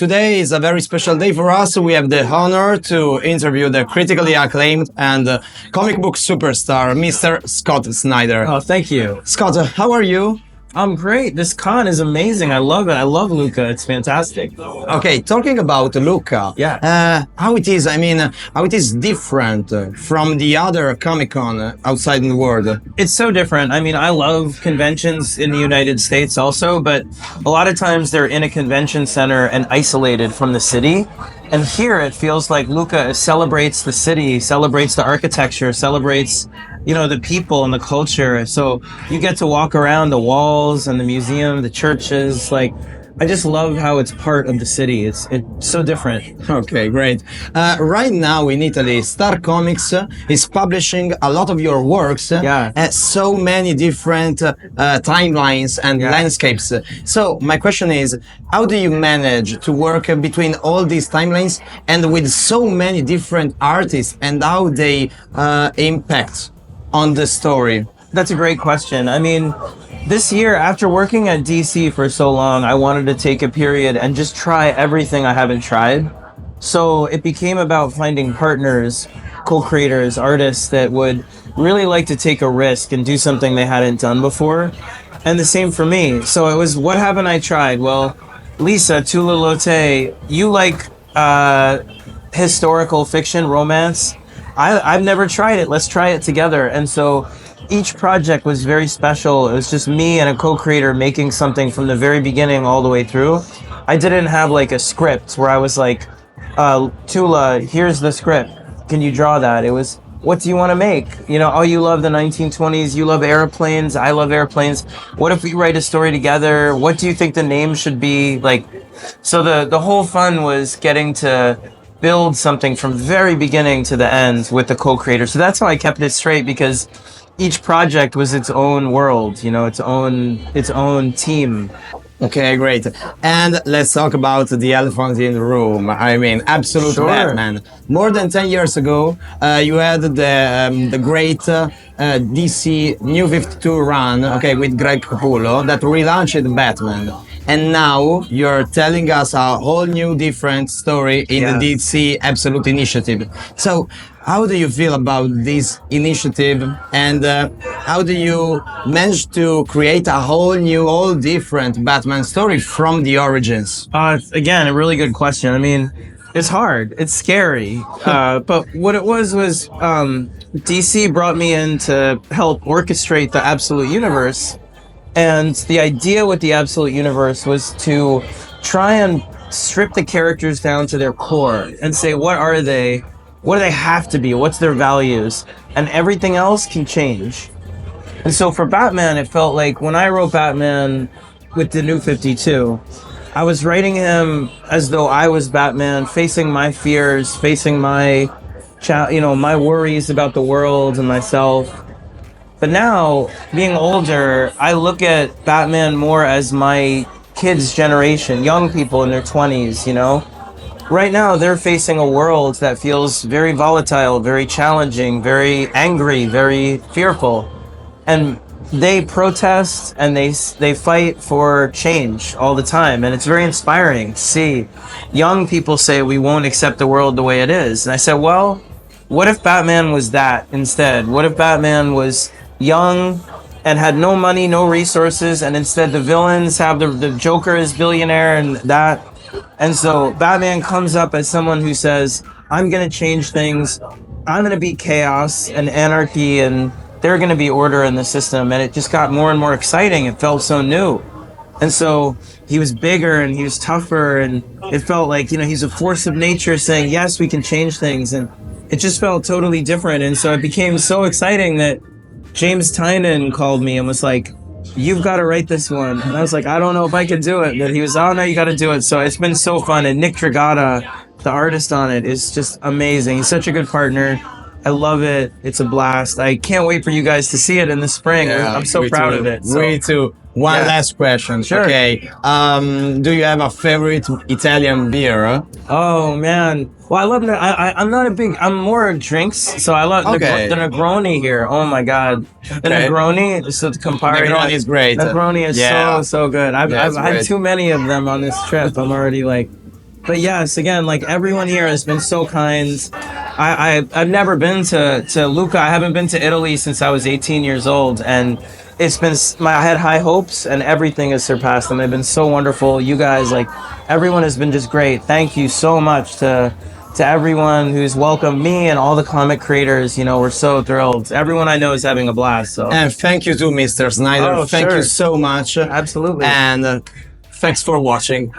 today is a very special day for us. We have the honor to interview the critically acclaimed and comic book superstar, Mr. Scott Snyder. Oh, thank you. Scott, how are you? I'm great. This con is amazing. I love it. I love Lucca. It's fantastic. Okay, talking about Lucca. Yeah. How it is, how it is different from the other Comic-Con outside in the world. It's so different. I mean, I love conventions in the United States also, but a lot of times they're in a convention center and isolated from the city. And here it feels like Lucca celebrates the city, celebrates the architecture, celebrates, the people and the culture. So you get to walk around the walls and the museum, the churches. I just love how it's part of the city. It's so different. Okay, great. Right now in Italy, Star Comics is publishing a lot of your works at so many different timelines and landscapes. So my question is, how do you manage to work between all these timelines and with so many different artists, and how they impact on the story? That's a great question. I mean, this year, after working at DC for so long, I wanted to take a period and just try everything I haven't tried. So it became about finding partners, co-creators, artists that would really like to take a risk and do something they hadn't done before. And the same for me. So it was, what haven't I tried? Well, Lisa, Tula Lotte, you like historical fiction, romance. I've never tried it. Let's try it together. And so each project was very special. It was just me and a co-creator making something from the very beginning all the way through. I didn't have a script where I was like, Tula, here's the script. Can you draw that? It was, what do you want to make? Oh, you love the 1920s. You love airplanes. I love airplanes. What if we write a story together? What do you think the name should be? So the whole fun was getting to build something from the very beginning to the end with the co-creator. So that's how I kept it straight, because each project was its own world, its own team. Okay, great. And let's talk about the elephant in the room. Absolute Batman. More than 10 years ago, you had the great DC New 52 run, with Greg Capullo, that relaunched Batman. And now you're telling us a whole new different story in the DC Absolute Initiative. So how do you feel about this initiative, and how do you manage to create a whole new, all different Batman story from the origins? Again, a really good question. I mean, it's hard. It's scary. But what it was DC brought me in to help orchestrate the Absolute Universe. And the idea with the Absolute Universe was to try and strip the characters down to their core and say, what are they? What do they have to be? What's their values? And everything else can change. And so for Batman, it felt like when I wrote Batman with the New 52, I was writing him as though I was Batman, facing my fears, facing my worries about the world and myself. But now, being older, I look at Batman more as my kids' generation, young people in their 20s, Right now, they're facing a world that feels very volatile, very challenging, very angry, very fearful. And they protest and they fight for change all the time. And it's very inspiring to see young people say, we won't accept the world the way it is. And I said, well, what if Batman was that instead? What if Batman was young and had no money, no resources, and instead the villains have the Joker is billionaire and that. And so Batman comes up as someone who says, I'm going to change things. I'm going to beat chaos and anarchy, and they're going to be order in the system. And it just got more and more exciting. It felt so new. And so he was bigger and he was tougher, and it felt like, he's a force of nature saying, yes, we can change things. And it just felt totally different. And so it became so exciting that James Tynion called me and was like, you've got to write this one. And I was like, I don't know if I can do it. But he was, oh no, you got to do it. So it's been so fun. And Nick Dragata, the artist on it, is just amazing. He's such a good partner. I love it. It's a blast. I can't wait for you guys to see it in the spring. I'm so proud of it. So. Me too. One last question. Sure. Okay. Do you have a favorite Italian beer? Oh man. Well, I love. I'm not a big. I'm more drinks. So I love the Negroni here. Oh my god. The Negroni. So the Campari. Negroni is great. Negroni is so good. I've had too many of them on this trip. I'm already like But yes, again, like everyone here has been so kind. I've never been to Lucca. I haven't been to Italy since I was 18 years old, and it's been I had high hopes, and everything has surpassed them. They've been so wonderful. You guys, like everyone, has been just great. Thank you so much to everyone who's welcomed me and all the comic creators. You know, we're so thrilled. Everyone I know is having a blast. So, And thank you to Mr. Snyder. Oh, Thank you sure. so much. Absolutely. And thanks for watching.